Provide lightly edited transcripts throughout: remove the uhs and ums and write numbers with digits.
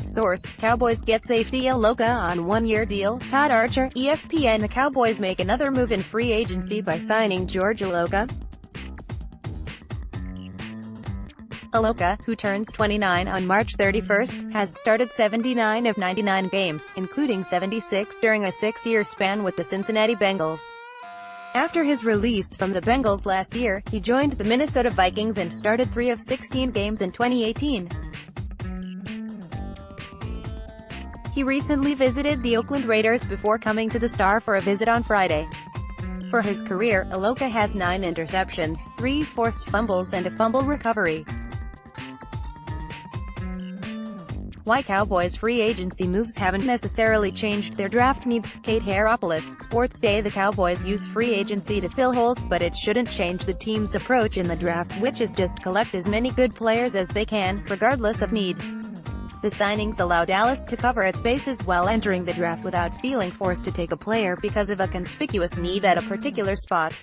Source: Cowboys get safety Iloka on one-year deal. Todd Archer, ESPN The Cowboys make another move in free agency by signing George Iloka. Iloka, who turns 29 on March 31, has started 79 of 99 games, including 76 during a 6-year span with the Cincinnati Bengals. After his release from the Bengals last year, he joined the Minnesota Vikings and started 3 of 16 games in 2018. He recently visited the Oakland Raiders before coming to the Star for a visit on Friday. For his career, Iloka has 9 interceptions, 3 forced fumbles and a fumble recovery. Why Cowboys' free agency moves haven't necessarily changed their draft needs. Kate Haropoulos, Sports Day. The Cowboys use free agency to fill holes, but it shouldn't change the team's approach in the draft, which is just collect as many good players as they can, regardless of need. The signings allow Dallas to cover its bases while entering the draft without feeling forced to take a player because of a conspicuous need at a particular spot.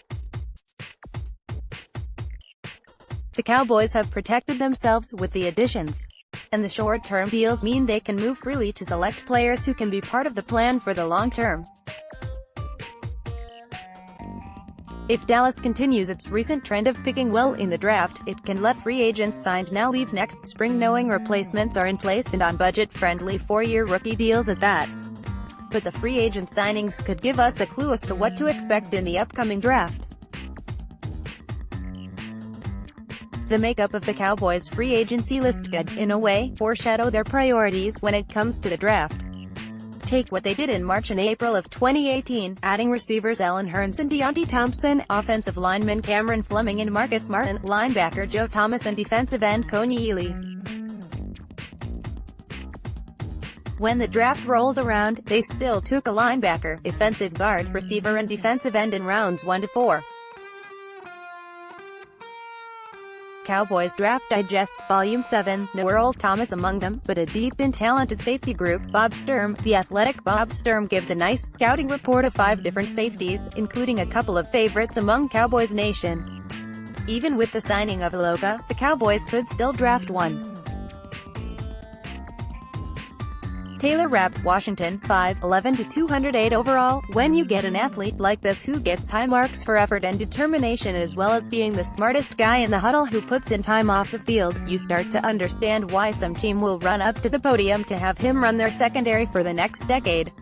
The Cowboys have protected themselves with the additions, and the short-term deals mean they can move freely to select players who can be part of the plan for the long term. If Dallas continues its recent trend of picking well in the draft, it can let free agents signed now leave next spring knowing replacements are in place and on budget-friendly 4-year rookie deals at that. But the free agent signings could give us a clue as to what to expect in the upcoming draft. The makeup of the Cowboys' free agency list could, in a way, foreshadow their priorities when it comes to the draft. Take what they did in March and April of 2018, adding receivers Allen Hurns and Deontay Thompson, offensive linemen Cameron Fleming and Marcus Martin, linebacker Joe Thomas and defensive end Kony Ealy. When the draft rolled around, they still took a linebacker, defensive guard, receiver and defensive end in rounds 1 to 4. Cowboys Draft Digest, Volume 7, no Earl Thomas among them, but a deep and talented safety group. Bob Sturm, The Athletic. Bob Sturm gives a nice scouting report of 5 different safeties, including a couple of favorites among Cowboys Nation. Even with the signing of Iloka, the Cowboys could still draft one. Taylor Rapp, Washington, 5'11" to 208 overall. When you get an athlete like this who gets high marks for effort and determination as well as being the smartest guy in the huddle who puts in time off the field, you start to understand why some team will run up to the podium to have him run their secondary for the next decade.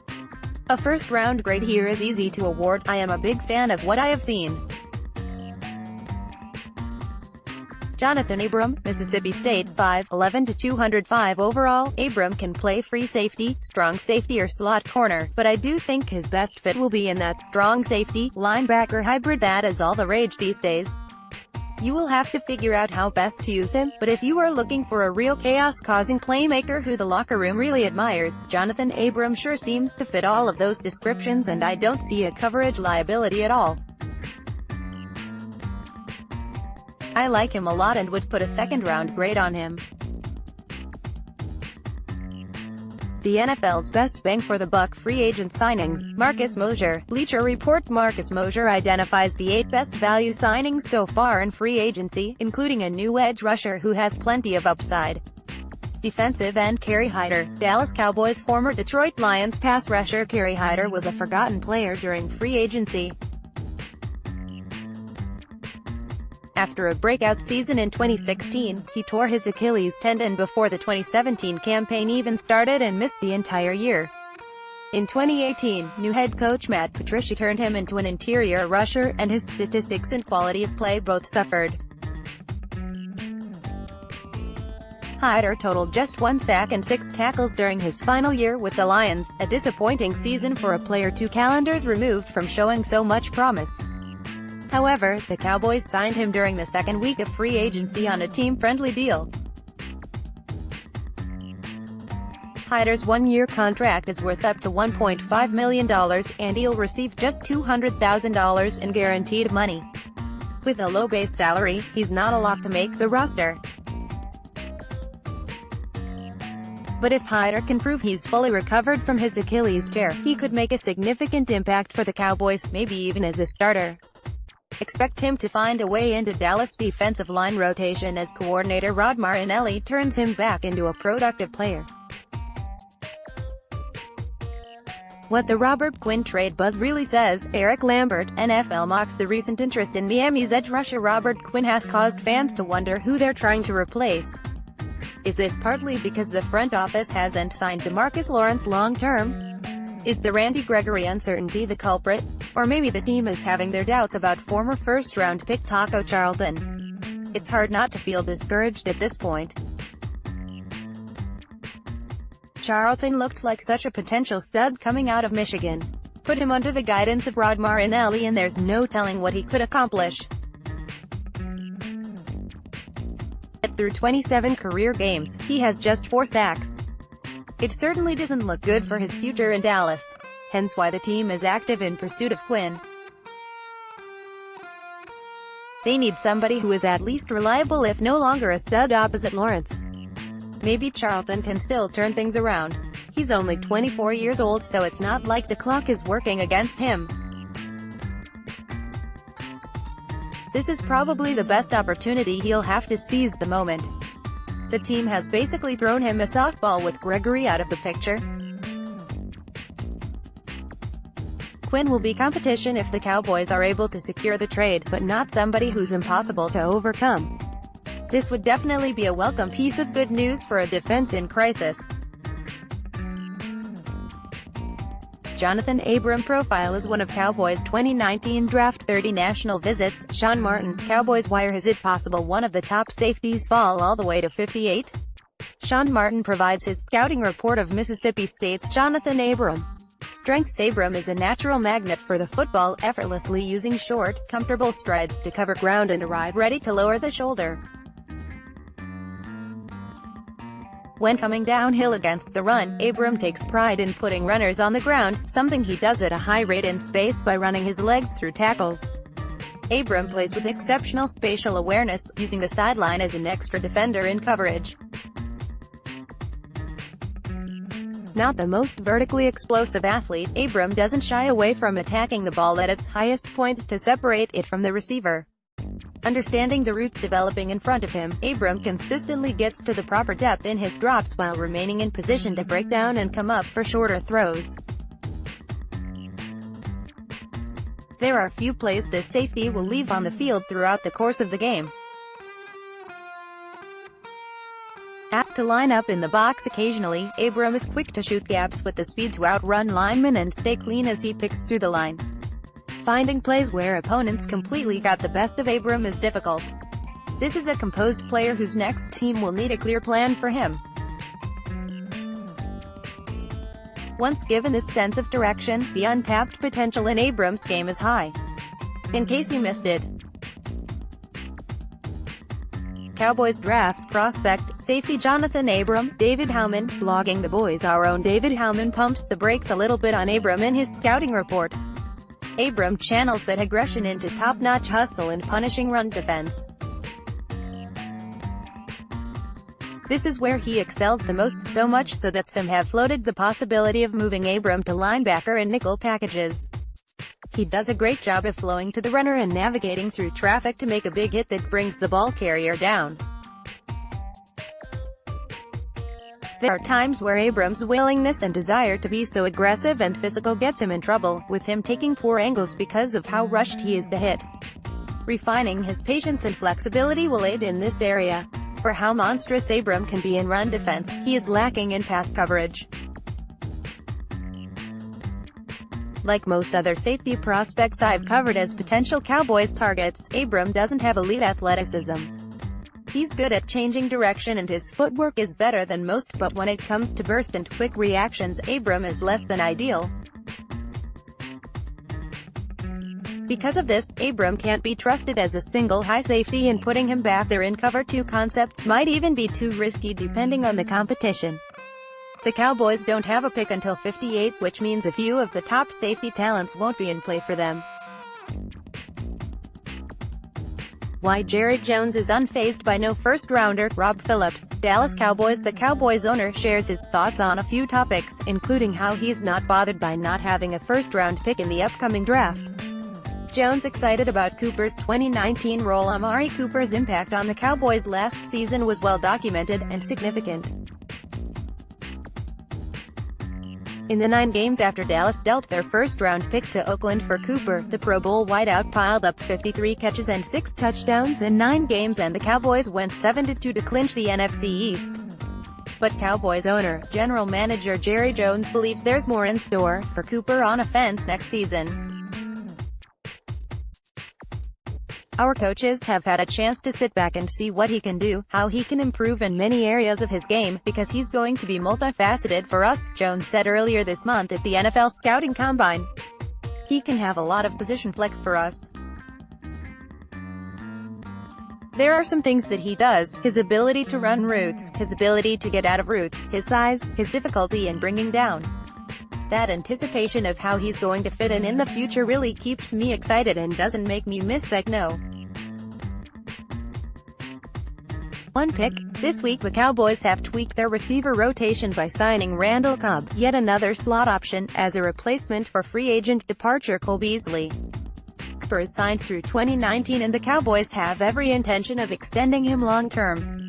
A first-round grade here is easy to award. I am a big fan of what I have seen. Jonathan Abram, Mississippi State, 5'11" to 205 overall. Abram can play free safety, strong safety or slot corner, but I do think his best fit will be in that strong safety, linebacker hybrid that is all the rage these days. You will have to figure out how best to use him, but if you are looking for a real chaos-causing playmaker who the locker room really admires, Jonathan Abram sure seems to fit all of those descriptions and I don't see a coverage liability at all. I like him a lot and would put a second-round grade on him. The NFL's best bang for the buck free agent signings. Marcus Mosher, Bleacher Report. Marcus Mosher identifies the 8 best value signings so far in free agency, including a new edge rusher who has plenty of upside. Defensive end Kerry Hyder, Dallas Cowboys. Former Detroit Lions pass rusher Kerry Hyder was a forgotten player during free agency. After a breakout season in 2016, he tore his Achilles tendon before the 2017 campaign even started and missed the entire year. In 2018, new head coach Matt Patricia turned him into an interior rusher, and his statistics and quality of play both suffered. Hyder totaled just 1 sack and 6 tackles during his final year with the Lions, a disappointing season for a player 2 calendars removed from showing so much promise. However, the Cowboys signed him during the second week of free agency on a team-friendly deal. Hyder's 1-year contract is worth up to $1.5 million, and he'll receive just $200,000 in guaranteed money. With a low base salary, he's not a lock to make the roster. But if Hyder can prove he's fully recovered from his Achilles tear, he could make a significant impact for the Cowboys, maybe even as a starter. Expect him to find a way into Dallas' defensive line rotation as coordinator Rod Marinelli turns him back into a productive player. What the Robert Quinn trade buzz really says. Eric Lambert, NFL mocks the recent interest in Miami's edge rusher Robert Quinn has caused fans to wonder who they're trying to replace. Is this partly because the front office hasn't signed DeMarcus Lawrence long-term? Is the Randy Gregory uncertainty the culprit? Or maybe the team is having their doubts about former first-round pick Taco Charlton? It's hard not to feel discouraged at this point. Charlton looked like such a potential stud coming out of Michigan. Put him under the guidance of Rod Marinelli and there's no telling what he could accomplish. Through 27 career games, he has just 4 sacks. It certainly doesn't look good for his future in Dallas. Hence why the team is active in pursuit of Quinn. They need somebody who is at least reliable if no longer a stud opposite Lawrence. Maybe Charlton can still turn things around. He's only 24 years old, so it's not like the clock is working against him. This is probably the best opportunity he'll have to seize the moment. The team has basically thrown him a softball with Gregory out of the picture. Quinn will be competition if the Cowboys are able to secure the trade, but not somebody who's impossible to overcome. This would definitely be a welcome piece of good news for a defense in crisis. Jonathan Abram profile is one of Cowboys' 2019 Draft 30 national visits. Sean Martin, Cowboys Wire. Is it possible one of the top safeties fall all the way to 58? Sean Martin provides his scouting report of Mississippi State's Jonathan Abram. Strengths: Abram is a natural magnet for the football, effortlessly using short, comfortable strides to cover ground and arrive ready to lower the shoulder. When coming downhill against the run, Abram takes pride in putting runners on the ground, something he does at a high rate in space by running his legs through tackles. Abram plays with exceptional spatial awareness, using the sideline as an extra defender in coverage. Not the most vertically explosive athlete, Abram doesn't shy away from attacking the ball at its highest point to separate it from the receiver. Understanding the routes developing in front of him, Abram consistently gets to the proper depth in his drops while remaining in position to break down and come up for shorter throws. There are few plays this safety will leave on the field throughout the course of the game. Asked to line up in the box occasionally, Abram is quick to shoot gaps with the speed to outrun linemen and stay clean as he picks through the line. Finding plays where opponents completely got the best of Abram is difficult. This is a composed player whose next team will need a clear plan for him. Once given this sense of direction, the untapped potential in Abram's game is high. In case you missed it, Cowboys draft prospect, safety Jonathan Abram. David Howman, blogging The Boys' Our Own David Howman pumps the brakes a little bit on Abram in his scouting report. Abram channels that aggression into top-notch hustle and punishing run defense. This is where he excels the most, so much so that some have floated the possibility of moving Abram to linebacker in nickel packages. He does a great job of flowing to the runner and navigating through traffic to make a big hit that brings the ball carrier down. There are times where Abram's willingness and desire to be so aggressive and physical gets him in trouble, with him taking poor angles because of how rushed he is to hit. Refining his patience and flexibility will aid in this area. For how monstrous Abram can be in run defense, he is lacking in pass coverage. Like most other safety prospects I've covered as potential Cowboys targets, Abram doesn't have elite athleticism. He's good at changing direction and his footwork is better than most, but when it comes to burst and quick reactions, Abram is less than ideal. Because of this, Abram can't be trusted as a single high safety, and putting him back there in cover 2 concepts might even be too risky depending on the competition. The Cowboys don't have a pick until 58, which means a few of the top safety talents won't be in play for them. Why Jerry Jones is unfazed by no first-rounder. Rob Phillips, Dallas Cowboys. The Cowboys owner shares his thoughts on a few topics, including how he's not bothered by not having a first-round pick in the upcoming draft. Jones excited about Cooper's 2019 role. Amari Cooper's impact on the Cowboys last season was well documented and significant. In the 9 games after Dallas dealt their first-round pick to Oakland for Cooper, the Pro Bowl wideout piled up 53 catches and 6 touchdowns in 9 games, and the Cowboys went 7-2 to clinch the NFC East. But Cowboys owner, general manager Jerry Jones believes there's more in store for Cooper on offense next season. Our coaches have had a chance to sit back and see what he can do, how he can improve in many areas of his game, because he's going to be multifaceted for us, Jones said earlier this month at the NFL Scouting Combine. He can have a lot of position flex for us. There are some things that he does: his ability to run routes, his ability to get out of routes, his size, his difficulty in bringing down. That anticipation of how he's going to fit in the future really keeps me excited and doesn't make me miss that no. One pick. This week the Cowboys have tweaked their receiver rotation by signing Randall Cobb, yet another slot option, as a replacement for free agent departure Cole Beasley. Cooper is signed through 2019 and the Cowboys have every intention of extending him long-term.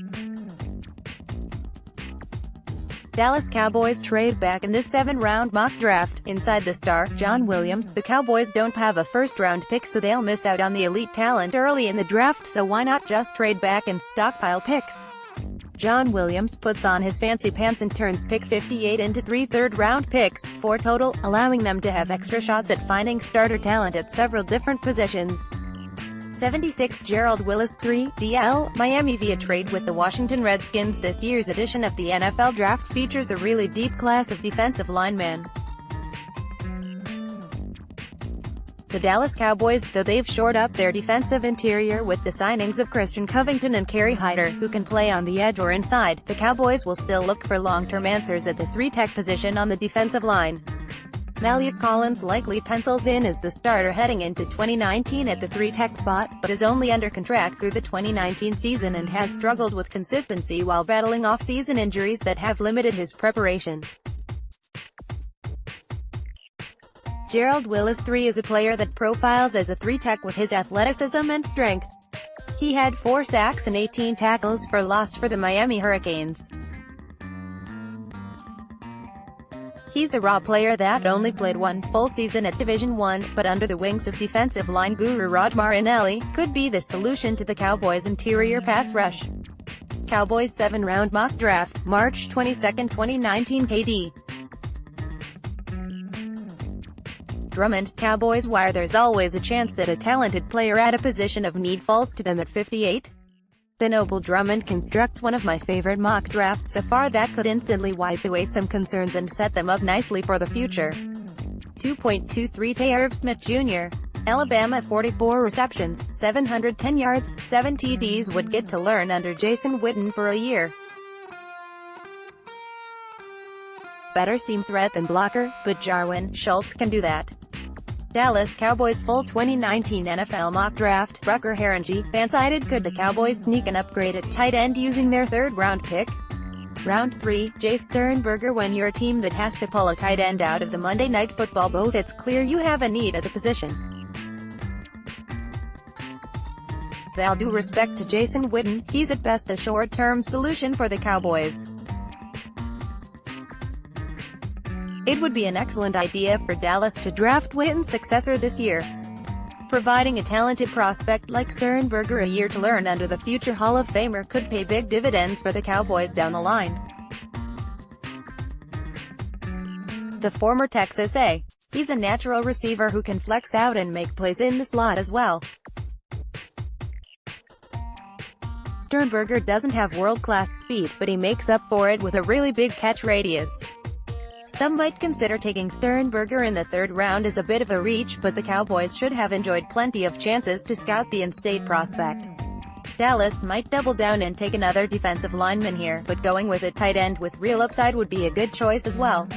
Dallas Cowboys trade back in this 7th-round mock draft. Inside the star, John Williams, the Cowboys don't have a first-round pick, so they'll miss out on the elite talent early in the draft, so why not just trade back and stockpile picks? John Williams puts on his fancy pants and turns pick 58 into 3 third-round picks, 4 total, allowing them to have extra shots at finding starter talent at several different positions. 76 Gerald Willis 3, DL, Miami via trade with the Washington Redskins. This year's edition of the NFL Draft features a really deep class of defensive linemen. The Dallas Cowboys, though they've shored up their defensive interior with the signings of Christian Covington and Kerry Hyder, who can play on the edge or inside, the Cowboys will still look for long-term answers at the 3-tech position on the defensive line. Maliek Collins likely pencils in as the starter heading into 2019 at the 3-tech spot, but is only under contract through the 2019 season and has struggled with consistency while battling off-season injuries that have limited his preparation. Gerald Willis 3 is a player that profiles as a 3-tech with his athleticism and strength. He had 4 sacks and 18 tackles for loss for the Miami Hurricanes. He's a raw player that only played 1 full season at Division I, but under the wings of defensive line guru Rod Marinelli, could be the solution to the Cowboys' interior pass rush. Cowboys 7th-round mock draft, March 22, 2019. KD. Drummond, Cowboys wire. There's always a chance that a talented player at a position of need falls to them at 58. The noble Drummond constructs one of my favorite mock drafts so far that could instantly wipe away some concerns and set them up nicely for the future. 2.23 Irv Smith Jr. Alabama 44 receptions, 710 yards, 7 TDs would get to learn under Jason Witten for a year. Better seam threat than blocker, but Jarwin Schultz can do that. Dallas Cowboys full 2019 NFL mock draft, Rucker Harangi, fan-sided. Could the Cowboys sneak an upgrade at tight end using their 3rd-round pick? Round 3, Jay Sternberger. When you're a team that has to pull a tight end out of the Monday Night Football booth, it's clear you have a need at the position. With all due respect to Jason Witten, he's at best a short-term solution for the Cowboys. It would be an excellent idea for Dallas to draft Witten's successor this year. Providing a talented prospect like Sternberger a year to learn under the future Hall of Famer could pay big dividends for the Cowboys down the line. The former Texas A. He's a natural receiver who can flex out and make plays in the slot as well. Sternberger doesn't have world-class speed, but he makes up for it with a really big catch radius. Some might consider taking Sternberger in the 3rd round as a bit of a reach, but the Cowboys should have enjoyed plenty of chances to scout the in-state prospect. Dallas might double down and take another defensive lineman here, but going with a tight end with real upside would be a good choice as well.